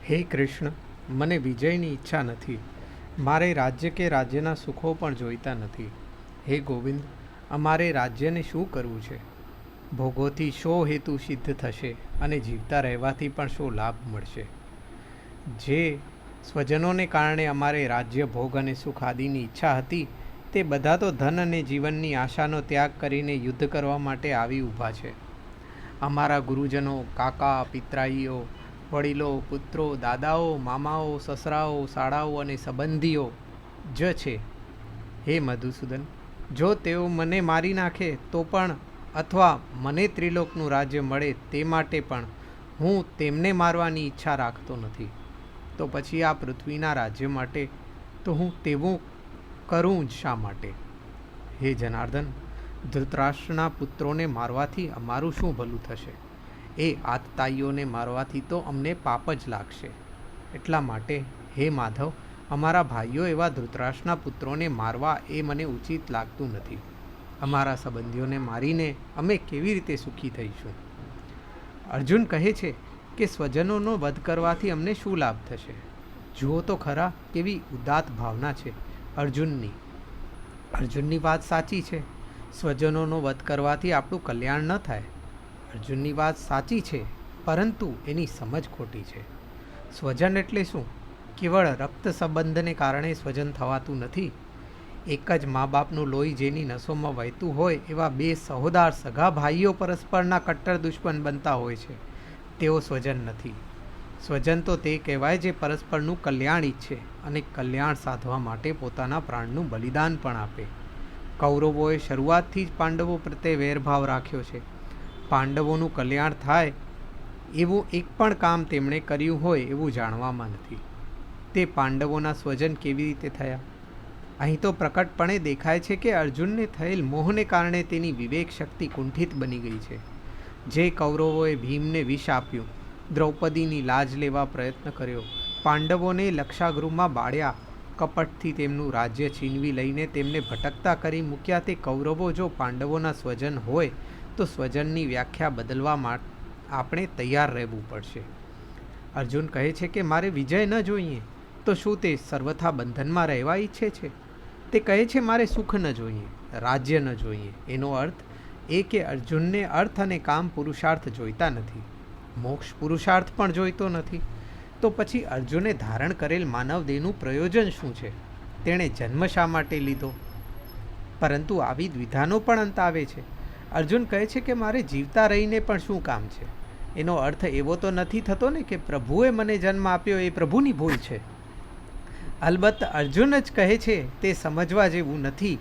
હે કૃષ્ણ, મને વિજયની ઈચ્છા નથી. મારે રાજ્ય કે રાજ્યના સુખો પણ જોઈતા નથી. હે ગોવિંદ, અમારે રાજ્યને શું કરવું છે? ભોગોથી શો હેતુ સિદ્ધ થશે અને જીવતા રહેવાથી પણ શો લાભ મળશે? જે સ્વજનોને કારણે અમારે રાજ્ય ભોગ અને સુખ આદિની ઈચ્છા હતી, તે બધા તો ધન અને જીવનની આશાનો ત્યાગ કરીને યુદ્ધ કરવા માટે આવી ઊભા છે. અમારા ગુરુજનો, કાકા, પિતરાઈઓ, વડીલો, પુત્રો, દાદાઓ, મામાઓ, સસરાઓ, શાળાઓ અને સંબંધીઓ જ છે. હે મધુસૂદન, જો તેઓ મને મારી નાખે તો પણ, અથવા મને ત્રિલોકનું રાજ્ય મળે તે માટે પણ હું તેમને મારવાની ઈચ્છા રાખતો નથી. તો પછી આ પૃથ્વીના રાજ્ય માટે તો હું તેવું કરું જ શા માટે? હે જનાર્દન, ધૃતરાષ્ટ્રના પુત્રોને મારવાથી અમારું શું ભલું થશે? એ આતતાઈઓને મારવાથી તો અમને પાપ જ લાગશે. એટલા માટે હે માધવ, અમારા ભાઈઓ એવા ધૃતરાષ્ટ્રના પુત્રોને મારવા એ મને ઉચિત લાગતું નથી. અમારા સંબંધીઓને મારીને અમે કેવી રીતે સુખી થઈશું? અર્જુન કહે છે કે સ્વજનોનો વધ કરવાથી અમને શું લાભ થશે? જુઓ તો ખરા કેવી ઉદાત્ત ભાવના છે અર્જુનની. અર્જુનની વાત સાચી છે. સ્વજનોનો વધ કરવાથી આપણું કલ્યાણ ન થાય. અર્જુનની વાત સાચી છે, પરંતુ એની સમજ ખોટી છે. સ્વજન એટલે શું? કેવળ રક્ત સંબંધને કારણે સ્વજન થવાતું નથી. એક જ મા બાપનું લોહી જેની નસોમાં વહેતું હોય એવા બે સહોદાર સગા ભાઈઓ પરસ્પરના કટ્ટર દુશ્મન બનતા હોય છે, તેઓ સ્વજન નથી. સ્વજન તો તે કહેવાય જે પરસ્પરનું કલ્યાણ ઈચ્છે અને કલ્યાણ સાધવા માટે પોતાના પ્રાણનું બલિદાન પણ આપે. કૌરવોએ શરૂઆતથી જ પાંડવો પ્રત્યે વેરભાવ રાખ્યો છે. પાંડવોનું કલ્યાણ થાય એવું એક પણ કામ તેમણે કર્યું હોય એવું જાણવામાં નથી. તે પાંડવોના સ્વજન કેવી રીતે થયા? અહીં તો પ્રકટપણે દેખાય છે કે અર્જુનને થયેલ મોહને કારણે તેની વિવેક શક્તિ કુંઠિત બની ગઈ છે. જે કૌરવોએ ભીમને વિષ આપ્યું, દ્રૌપદીની લાજ લેવા પ્રયત્ન કર્યો, પાંડવોને લક્ષાગૃહમાં બાળ્યા, કપટથી તેમનું રાજ્ય છીનવી લઈને તેમને ભટકતા કરી મૂક્યા, તે કૌરવો જો પાંડવોના સ્વજન હોય તો સ્વજનની વ્યાખ્યા બદલવા માટે આપણે તૈયાર રહેવું પડશે. અર્જુન કહે છે કે મારે વિજય ન જોઈએ, તો શું તે સર્વથા બંધનમાં રહેવા ઈચ્છે છે? તે કહે છે મારે સુખ ન જોઈએ, રાજ્ય ન જોઈએ. એનો અર્થ એ કે અર્જુનને અર્થ અને કામ પુરુષાર્થ જોઈતા નથી, મોક્ષ પુરુષાર્થ પણ જોઈતો નથી. તો પછી અર્જુને ધારણ કરેલ માનવ દેહનું પ્રયોજન શું છે? તેણે જન્મ શા માટે લીધો? પરંતુ આવી દ્વિધાનો પણ અંત આવે છે. અર્જુન કહે છે કે મારે જીવતા રહીને પણ શું કામ છે? એનો અર્થ એવો તો નથી થતો ને કે પ્રભુએ મને જન્મ આપ્યો એ પ્રભુની ભૂલ છે. અલબત્ત અર્જુન જ કહે છે તે સમજવા જેવું નથી,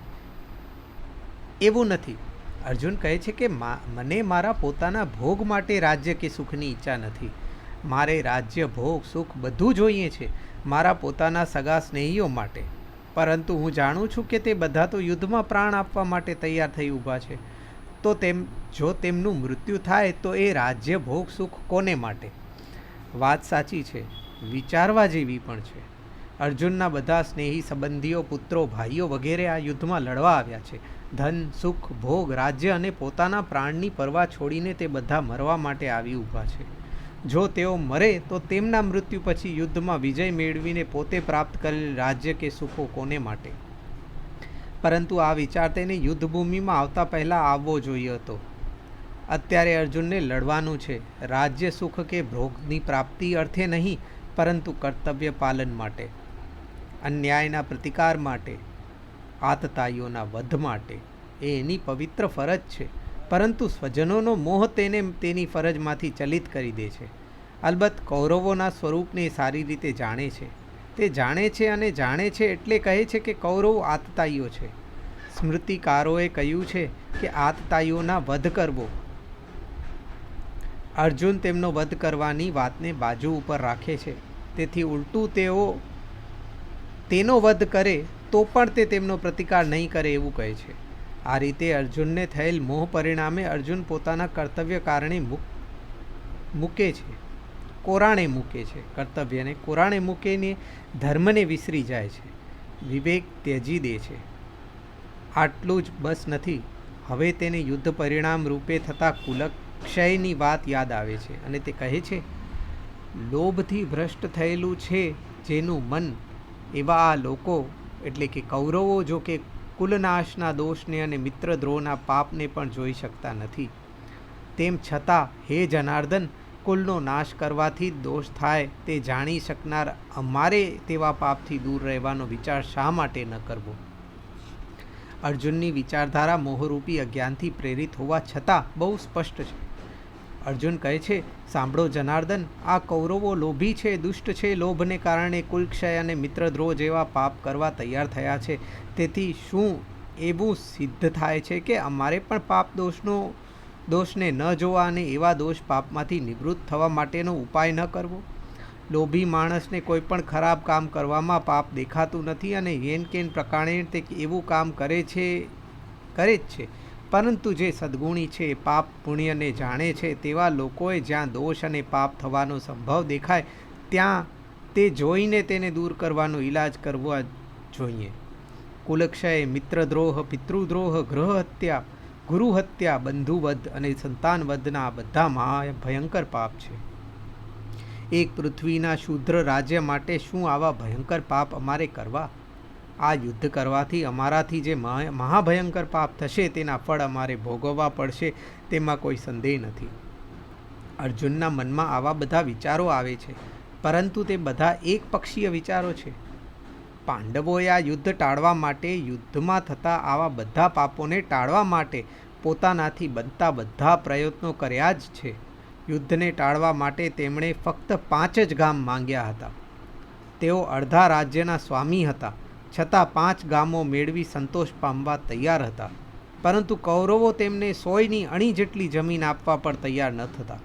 એવું નથી. અર્જુન કહે છે કે મને મારા પોતાના ભોગ માટે રાજ્ય કે સુખની ઈચ્છા નથી. મારે રાજ્ય, ભોગ, સુખ બધું જોઈએ છે મારા પોતાના સગા સ્નેહીઓ માટે. પરંતુ હું જાણું છું કે તે બધા તો યુદ્ધમાં પ્રાણ આપવા માટે તૈયાર થઈ ઊભા છે. તો જો તેમનું મૃત્યુ થાય તો એ રાજ્ય, ભોગ, સુખ કોને માટે? વાત સાચી છે, વિચારવા જેવી પણ છે. અર્જુનના બધા સ્નેહી સંબંધીઓ, પુત્રો, ભાઈઓ વગેરે આ યુદ્ધમાં લડવા આવ્યા છે. ધન, સુખ, ભોગ, રાજ્ય અને પોતાના પ્રાણની પરવા છોડીને તે બધા મરવા માટે આવી ઊભા છે. જો તેઓ મરે તો તેમના મૃત્યુ પછી યુદ્ધમાં વિજય મેળવીને પોતે પ્રાપ્ત કરેલ રાજ્ય કે સુખો કોને માટે? પરંતુ આ વિચાર તેને યુદ્ધભૂમિમાં આવતા પહેલાં આવવો જોઈએ હતો. અત્યારે અર્જુનને લડવાનું છે, રાજ્ય, સુખ કે ભોગની પ્રાપ્તિ અર્થે નહીં, પરંતુ કર્તવ્ય પાલન માટે, અન્યાયના પ્રતિકાર માટે, આતતાઈઓના વધ માટે. એ એની પવિત્ર ફરજ છે. પરંતુ સ્વજનોનો મોહ તેને તેની ફરજમાંથી ચલિત કરી દે છે. અલબત્ત કૌરવોના સ્વરૂપને સારી રીતે જાણે છે. તે જાણે છે અને જાણે છે એટલે કહે છે કે કૌરવો આતતાઈઓ છે. સ્મૃતિકારોએ કહ્યું છે કે આતતાઈઓના વધ કરવો. અર્જુન તેમનો વધ કરવાની વાતને બાજુ ઉપર રાખે છે. તેથી ઉલટું તેનો વધ કરે તો પણ તે તેમનો પ્રતિકાર નહીં કરે એવું કહે છે. આ રીતે અર્જુનને થયેલ મોહ પરિણામે અર્જુન પોતાના કર્તવ્ય કારણે મૂકે છે, કોરાણે મૂકે છે. કર્તવ્યને કોરાણે મૂકીને ધર્મને વિસરી જાય છે, વિવેક ત્યજી દે છે. આટલું જ બસ નથી. હવે તેને યુદ્ધ પરિણામ રૂપે થતા કુલક્ષયની વાત યાદ આવે છે અને તે કહે છે લોભથી ભ્રષ્ટ થયેલું છે જેનું મન, એવા આ લોકો એટલે કે કૌરવો જો કે કુલનાશના દોષને અને મિત્રદ્રોહના પાપને પણ જોઈ શકતા નથી. તેમ છતાં હે જનાર્દન, કુલનો નાશ કરવાથી જ દોષ થાય તે જાણી શકનાર અમારે તેવા પાપથી દૂર રહેવાનો વિચાર શા માટે ન કરવો? અર્જુનની વિચારધારા મોહરૂપી અજ્ઞાનથી પ્રેરિત હોવા છતાં બહુ સ્પષ્ટ છે. અર્જુન કહે છે, સાંભળો જનાર્દન, આ કૌરવો લોભી છે, દુષ્ટ છે. લોભને કારણે કુલક્ષય અને મિત્રદ્રોહ જેવા પાપ કરવા તૈયાર થયા છે. તેથી શું એવું સિદ્ધ થાય છે કે અમારે પણ પાપ દોષને ન જોવા અને એવા દોષ પાપમાંથી નિવૃત્ત થવા માટેનો ઉપાય ન કરવો? લોભી માણસને કોઈ પણ ખરાબ કામ કરવામાં પાપ દેખાતું નથી અને યેન કેન પ્રકારે તે એવું કામ કરે જ છે. પરંતુ જે સદ્ગુણી છે, પાપ પુણ્યને જાણે છે, તેવા લોકોએ જ્યાં દોષ અને પાપ થવાનો સંભવ દેખાય ત્યાં તે જોઈને તેને દૂર કરવાનો ઈલાજ કરવો જોઈએ. કુલક્ષય, મિત્રદ્રોહ, પિતૃદ્રોહ, ગૃહહત્યા, ગુરુહત્યા, બંધુવધ અને સંતાનવધના બધા મહાભયંકર પાપ છે. એક પૃથ્વીના શુદ્ર રાજ્ય માટે શું આવા ભયંકર પાપ અમારે કરવા? આ યુદ્ધ કરવાથી અમારાથી જે મહાભયંકર પાપ થશે તેના ફળ અમારે ભોગવવા પડશે, તેમાં કોઈ સંદેહ નથી. અર્જુનના મનમાં આવા બધા વિચારો આવે છે, પરંતુ તે બધા એક પક્ષીય વિચારો છે. પાંડવોએ આ યુદ્ધ ટાળવા માટે, યુદ્ધમાં થતા આવા બધા પાપોને ટાળવા માટે પોતાનાથી બનતા બધા પ્રયત્નો કર્યા જ છે. યુદ્ધને ટાળવા માટે તેમણે ફક્ત 5 જ ગામ માંગ્યા હતા. તેઓ અડધા રાજ્યના સ્વામી હતા, છતાં 5 ગામો મેળવી સંતોષ પામવા તૈયાર હતા. પરંતુ કૌરવો તેમને 100ની અણી જેટલી જમીન આપવા પણ તૈયાર ન થતા.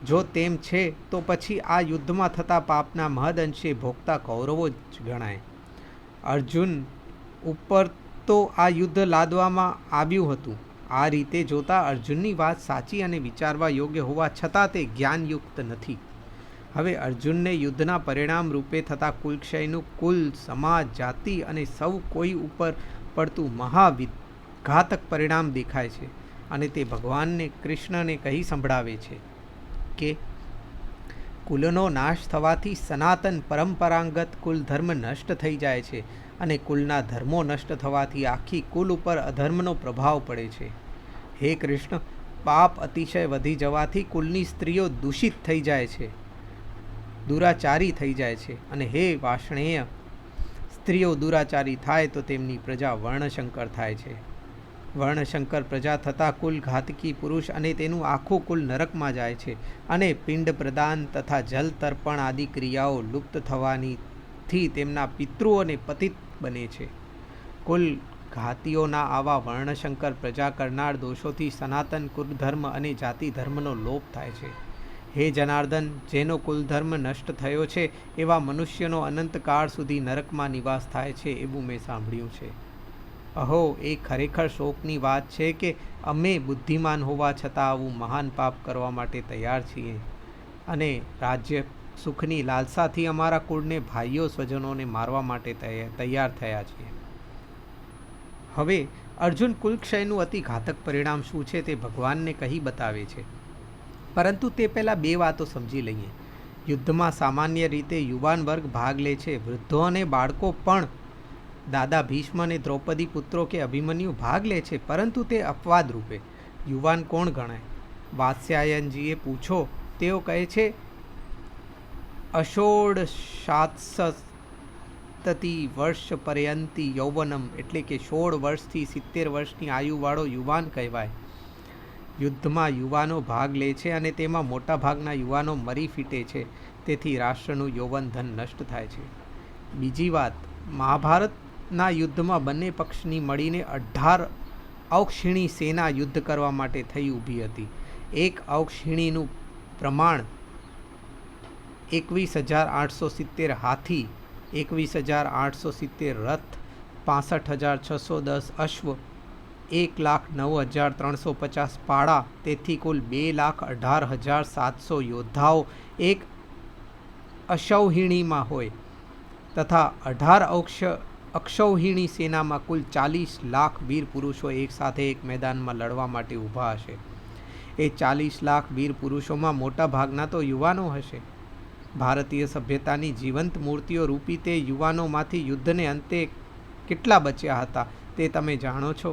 જો તેમ છે તો પછી આ યુદ્ધમાં થતા પાપના મહદઅંશે ભોગતા કૌરવો જ ગણાય. અર્જુન ઉપર તો આ યુદ્ધ લાદવામાં આવ્યું હતું. આ રીતે જોતા અર્જુનની વાત સાચી અને વિચારવા યોગ્ય હોવા છતાં તે જ્ઞાનયુક્ત નથી. હવે અર્જુનને યુદ્ધના પરિણામ રૂપે થતા કુલક્ષયનું કુલ, સમાજ, જાતિ અને સૌ કોઈ ઉપર પડતું મહાઘાતક પરિણામ દેખાય છે અને તે ભગવાનને કૃષ્ણને કહી સંભળાવે છે કે કુલનો નાશ થવાથી સનાતન પરંપરાગત કુલ ધર્મ નષ્ટ થઈ જાય છે અને કુલના ધર્મો નષ્ટ થવાથી આખી કુલ ઉપર અધર્મનો પ્રભાવ પડે છે. હે કૃષ્ણ, પાપ અતિશય વધી જવાથી કુલની સ્ત્રીઓ દૂષિત થઈ જાય છે, દુરાચારી થઈ જાય છે. અને હે વાર્ષ્ણેય, સ્ત્રીઓ દુરાચારી થાય તો તેમની પ્રજા વર્ણશંકર થાય છે. વર્ણશંકર પ્રજા થતાં કુલ ઘાતકી પુરુષ અને તેનું આખું કુલ નરકમાં જાય છે અને પિંડ પ્રદાન તથા જલ તર્પણ આદિ ક્રિયાઓ લુપ્ત થવાથી તેમના પિતૃઓને પતિત બને છે. કુલ ઘાતીઓના આવા વર્ણશંકર પ્રજા કરનાર દોષોથી સનાતન કુલધર્મ અને જાતિ ધર્મનો લોપ થાય છે. હે જનાર્દન, જેનો કુલધર્મ નષ્ટ થયો છે એવા મનુષ્યનો અનંતકાળ સુધી નરકમાં નિવાસ થાય છે એવું મેં સાંભળ્યું છે. અહો, એ ખરેખર શોકની વાત છે કે અમે બુદ્ધિમાન હોવા છતાં આવું મહાન પાપ કરવા માટે તૈયાર છીએ અને રાજ્ય સુખની લાલસાથી અમારા કુળને, ભાઈઓ સ્વજનોને મારવા માટે તૈયાર થયા છીએ. હવે અર્જુન કુલક્ષયનું અતિ ઘાતક પરિણામ શું છે તે ભગવાનને કહી બતાવે છે. પરંતુ તે પહેલાં 2 વાતો સમજી લઈએ. યુદ્ધમાં સામાન્ય રીતે યુવાન વર્ગ ભાગ લે છે. વૃદ્ધો અને બાળકો પણ, દાદા ભીષ્મ અને દ્રૌપદી પુત્રો કે અભિમન્યુ ભાગ લે છે, પરંતુ તે અપવાદ રૂપે. યુવાન કોણ ગણાય? વાત્સ્યાયનજીએ પૂછો. તેઓ કહે છે અષોડશાત્સતતિ વર્ષ પર્યંતિ યૌવનમ, એટલે કે 16 વર્ષથી 70 વર્ષની આયુવાળો યુવાન કહેવાય. યુદ્ધમાં યુવાનો ભાગ લે છે અને તેમાં મોટાભાગના યુવાનો મરી ફીટે છે. તેથી રાષ્ટ્રનું યૌવન ધન નષ્ટ થાય છે. બીજી વાત, મહાભારતના યુદ્ધમાં બંને પક્ષની મળીને 18 અક્ષિણી સેના યુદ્ધ કરવા માટે થઈ ઊભી હતી. એક અક્ષિણીનું પ્રમાણ 21,870 હાથી, 21,870 રથ, 65,610 અશ્વ, 1,09,350 પાડા, તેથી કુલ 2,18,700 યોદ્ધાઓ એક અક્ષૌહિણીમાં હોય તથા 18 અક્ષૌહિણી સેનામાં કુલ 40 લાખ વીર પુરુષો એક સાથે એક મેદાનમાં લડવા માટે ઊભા હશે. એ 40 લાખ વીર પુરુષોમાં મોટા ભાગના તો યુવાનો હશે. ભારતીય સભ્યતાની જીવંત મૂર્તિઓ રૂપી તે યુવાનોમાંથી યુદ્ધને અંતે કેટલા બચ્યા હતા તે તમે જાણો છો?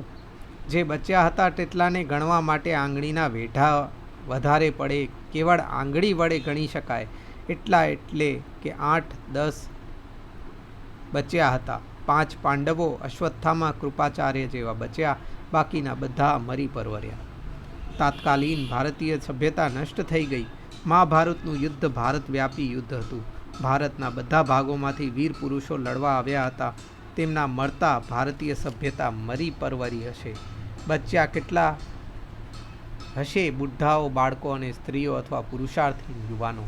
જે બચ્યા હતા તેટલાને ગણવા માટે આંગળીના વેઢા વધારે પડે, કેવળ આંગળી વડે ગણી શકાય એટલા, એટલે કે 8-10 બચ્યા હતા. 5 પાંડવો અશ્વત્થામા કૃપાચાર્ય જેવા બચ્યા, બાકીના બધા મરી પરવર્યા. તાત્કાલીન ભારતીય સભ્યતા નષ્ટ થઈ ગઈ. મહાભારતનું યુદ્ધ ભારતવ્યાપી યુદ્ધ હતું. ભારતના બધા ભાગોમાંથી વીર પુરુષો લડવા આવ્યા હતા. તેમના મળતા ભારતીય સભ્યતા મરી પરવરી હશે. બચ્યા કેટલા હશે? બુઢાઓ, બાળકો અને સ્ત્રીઓ અથવા પુરુષાર્થી યુવાનો.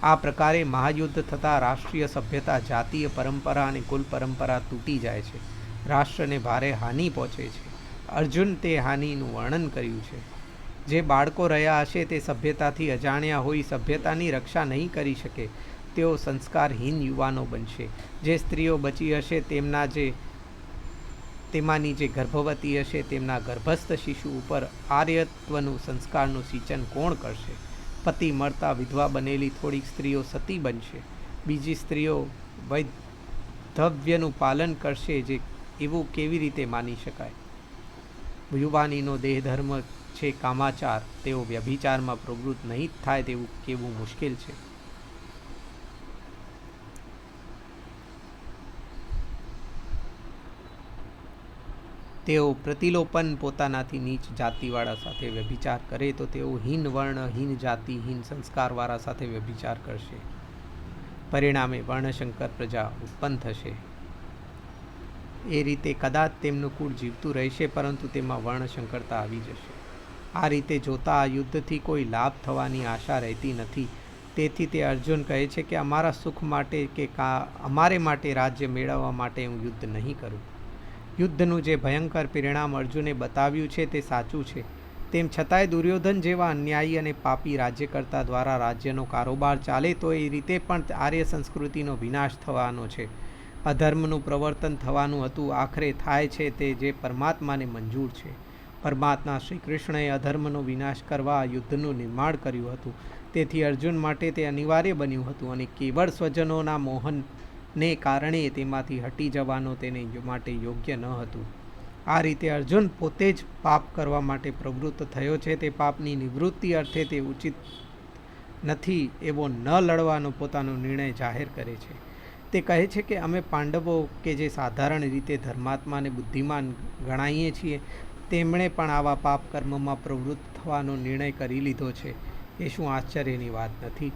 આ પ્રકારે મહાયુદ્ધ થતાં રાષ્ટ્રીય સભ્યતા, જાતીય પરંપરા અને કુલ પરંપરા તૂટી જાય છે. રાષ્ટ્રને ભારે હાનિ પહોંચે છે. અર્જુન તે હાનિનું વર્ણન કર્યું છે. જે બાળકો રહ્યા હશે તે સભ્યતાથી અજાણ્યા હોઈ સભ્યતાની રક્ષા નહીં કરી શકે. તેઓ સંસ્કારહીન યુવાનો બનશે. જે સ્ત્રીઓ બચી હશે તેમાંની જે ગર્ભવતી હશે તેમના ગર્ભસ્થ શિશુ ઉપર આર્યત્વનું સંસ્કારનું સિંચન કોણ કરશે? પતિ મળતા વિધવા બનેલી થોડીક સ્ત્રીઓ સતી બનશે. બીજી સ્ત્રીઓ વૈધવ્યનું પાલન કરશે. જે એવું કેવી રીતે માની શકાય? યુવાનીનો દેહધર્મ છે કામાચાર. તેઓ વ્યભિચારમાં પ્રવૃત્ત નહીં થાય તેવું કેવું મુશ્કેલ છે. તેઓ પ્રતિલોપન પોતાનાથી નીચ જાતિવાળા સાથે વ્યભિચાર કરે તો તેઓ હીન વર્ણ, હીન જાતિ, હીન સંસ્કારવાળા સાથે વ્યભિચાર કરશે. પરિણામે વર્ણશંકર પ્રજા ઉત્પન્ન થશે. એ રીતે કદાચ તેમનું કુળ જીવતું રહેશે, પરંતુ તેમાં વર્ણશંકરતા આવી જશે. આ રીતે જોતા આ યુદ્ધથી કોઈ લાભ થવાની આશા રહેતી નથી. તેથી તે અર્જુન કહે છે કે અમારા સુખ માટે કે અમારે માટે રાજ્ય મેળવવા માટે હું યુદ્ધ નહીં કરું. યુદ્ધનું જે ભયંકર પરિણામ અર્જુને બતાવ્યું છે તે સાચું છે. તેમ છતાંય દુર્યોધન જેવા અન્યાયી અને પાપી રાજ્યકર્તા દ્વારા રાજ્યનો કારોબાર ચાલે તો એ રીતે પણ આર્ય સંસ્કૃતિનો વિનાશ થવાનો છે. અધર્મનું પ્રવર્તન થવાનું હતું. આખરે થાય છે તે જે પરમાત્માને મંજૂર છે. પરમાત્મા શ્રી કૃષ્ણએ અધર્મનો વિનાશ કરવા યુદ્ધનું નિર્માણ કર્યું હતું. તેથી અર્જુન માટે તે અનિવાર્ય બન્યું હતું અને કેવળ સ્વજનોના મોહનને કારણે તેમાંથી હટી જવાનો તેને માટે યોગ્ય ન હતું. આ રીતે અર્જુન પોતે જ પાપ કરવા માટે પ્રવૃત્ત થયો છે. તે પાપની નિવૃત્તિ અર્થે તે ઉચિત નથી એવો ન લડવાનો પોતાનો નિર્ણય જાહેર કરે છે. તે કહે છે કે અમે પાંડવો કે જે સાધારણ રીતે ધર્માત્મા અને બુદ્ધિમાન ગણાઈએ છીએ તેમણે પણ આવા પાપ કર્મમાં પ્રવૃત્ત થવાનો નિર્ણય કરી લીધો છે. એ શું આશ્ચર્યની વાત નથી?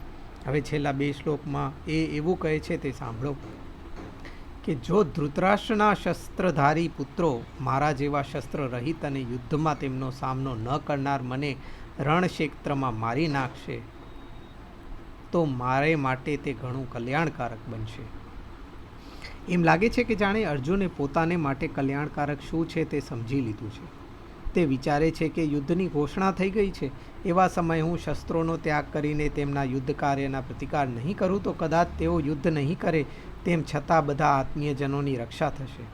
હવે છેલ્લા 2 શ્લોકમાં એ એવું કહે છે તે સાંભળો કે જો ધૃતરાષ્ટ્રના શસ્ત્રધારી પુત્રો મારા જેવા શસ્ત્ર રહિત અને યુદ્ધમાં તેમનો સામનો ન કરનાર મને રણક્ષેત્રમાં મારી નાખશે તો મારે માટે તે ઘણું કલ્યાણકારક બનશે. એમ લાગે છે કે જાણે અર્જુને પોતાને માટે કલ્યાણકારક શું છે તે સમજી લીધું છે. તે વિચારે છે કે યુદ્ધની ઘોષણા થઈ ગઈ છે. એવા સમયે હું શસ્ત્રોનો ત્યાગ કરીને તેમના યુદ્ધ કાર્યના પ્રતિકાર નહીં કરું તો કદાચ તેઓ યુદ્ધ નહીં કરે તેમ છતાં બધા આત્મીયજનોની રક્ષા થશે.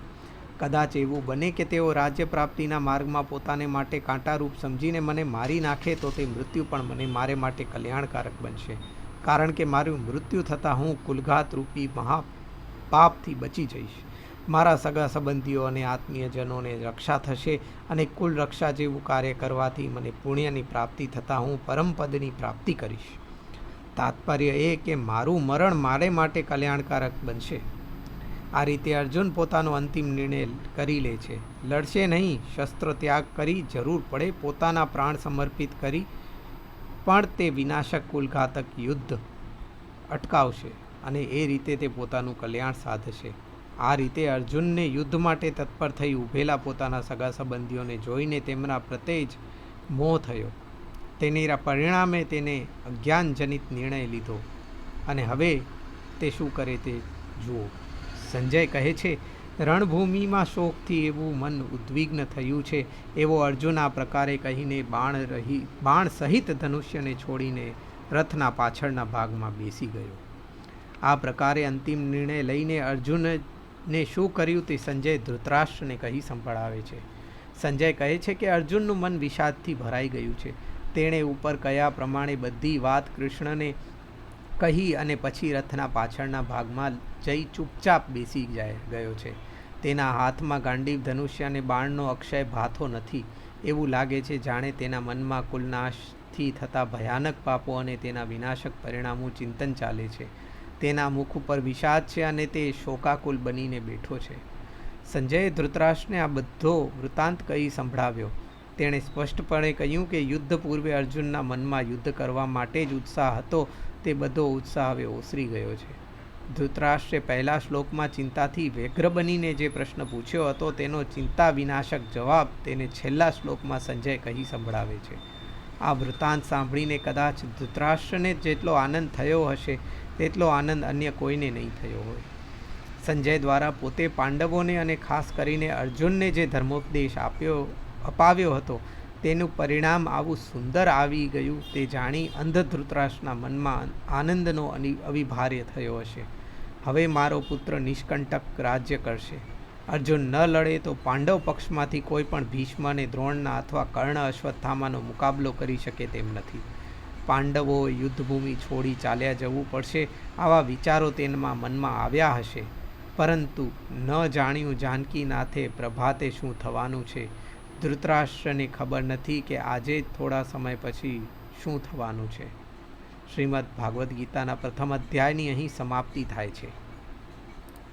કદાચ એવું બને કે તેઓ રાજ્ય પ્રાપ્તિના માર્ગમાં પોતાને માટે કાંટારૂપ સમજીને મને મારી નાખે તો તે મૃત્યુ પણ મારે માટે કલ્યાણકારક બનશે. કારણ કે મારું મૃત્યુ થતાં હું કુલઘાત રૂપી મહાપાપથી બચી જઈશ. મારા સગા સંબંધીઓ અને આત્મીયજનોને રક્ષા થશે અને કુલ રક્ષા જેવું કાર્ય કરવાથી મને પુણ્યની પ્રાપ્તિ થતાં હું પરમપદની પ્રાપ્તિ કરીશ. તાત્પર્ય એ કે મારું મરણ મારે માટે કલ્યાણકારક બનશે. આ રીતે અર્જુન પોતાનો અંતિમ નિર્ણય કરી લે છે. લડશે નહીં, શસ્ત્ર ત્યાગ કરી જરૂર પડે પોતાના પ્રાણ સમર્પિત કરી પણ તે વિનાશક કુલઘાતક યુદ્ધ અટકાવશે અને એ રીતે તે પોતાનું કલ્યાણ સાધશે. આ રીતે અર્જુનને યુદ્ધ માટે તત્પર થઈ ઊભેલા પોતાના સગા સંબંધીઓને જોઈને તેમના પ્રત્યે જ મોહ થયો. તેના પરિણામે તેને અજ્ઞાનજનિત નિર્ણય લીધો અને હવે તે શું કરે તે જુઓ. સંજય કહે છે, રણભૂમિમાં શોકથી એવું મન ઉદ્વિગ્ન થયું છે એવો અર્જુન આ પ્રકારે કહીને બાણ સહિત ધનુષ્યને છોડીને રથના પાછળના ભાગમાં બેસી ગયો. આ પ્રકારે અંતિમ નિર્ણય લઈને અર્જુને શું કર્યું તે સંજય ધૃતરાષ્ટ્રને કહી સંભળાવે છે. સંજય કહે છે કે અર્જુનનું મન વિષાદથી ભરાઈ ગયું છે. તેણે ઉપર કયા પ્રમાણે બધી વાત કૃષ્ણને કહી અને પછી રથના પાછળના ભાગમાં જઈ ચૂપચાપ બેસી ગયો છે. તેના હાથમાં ગાંડીવ ધનુષ્ય અને બાણનો અક્ષય ભાથો નથી. એવું લાગે છે જાણે તેના મનમાં કુલનાશથી થતા ભયાનક પાપો અને તેના વિનાશક પરિણામનું ચિંતન ચાલે છે. તેના મુખ ઉપર વિષાદ છે અને તે શોકાકુલ બનીને બેઠો છે. સંજયે ધૃતરાષ્ટ્રને આ બધો વૃત્તાંત કહી સંભળાવ્યો. તેણે સ્પષ્ટપણે કહ્યું કે યુદ્ધ પૂર્વે અર્જુનના મનમાં યુદ્ધ કરવા માટે જ ઉત્સાહ હતો, તે બધો ઉત્સાહ હવે ઓસરી ગયો છે. ધૃતરાષ્ટ્રે પહેલા શ્લોકમાં ચિંતાથી વ્યગ્ર બનીને જે પ્રશ્ન પૂછ્યો હતો તેનો ચિંતા વિનાશક જવાબ તેને છેલ્લા શ્લોકમાં સંજય કહી સંભળાવે છે. આ વૃત્તાંત સાંભળીને કદાચ ધૃતરાષ્ટ્રને જેટલો આનંદ થયો હશે તેટલો આનંદ અન્ય કોઈને નહીં થયો હોય. સંજય દ્વારા પોતે પાંડવોને અને ખાસ કરીને અર્જુનને જે ધર્મોપદેશ અપાવ્યો હતો તેનું પરિણામ આવું સુંદર આવી ગયું તે જાણી અંધ ધૃતરાષ્ટ્રના મનમાં આનંદનો અવિભાર્ય થયો હશે. હવે મારો પુત્ર નિષ્કંટક રાજ્ય કરશે. અર્જુન ન લડે તો પાંડવ પક્ષમાંથી કોઈ પણ ભીષ્મ અને દ્રોણના અથવા કર્ણ અશ્વત્થામાનો મુકાબલો કરી શકે તેમ નથી. પાંડવોએ યુદ્ધભૂમિ છોડી ચાલ્યા જવું પડશે આવા વિચારો તેના મનમાં આવ્યા હશે, પરંતુ ન જાણ્યું જાનકીનાથે પ્રભાતે શું થવાનું છે. ધૃતરાષ્ટ્રને ખબર નથી કે આજે જ થોડા સમય પછી શું થવાનું છે. શ્રીમદ્ ભાગવદ્ ગીતાના પ્રથમ અધ્યાયની અહીં સમાપ્તિ થાય છે.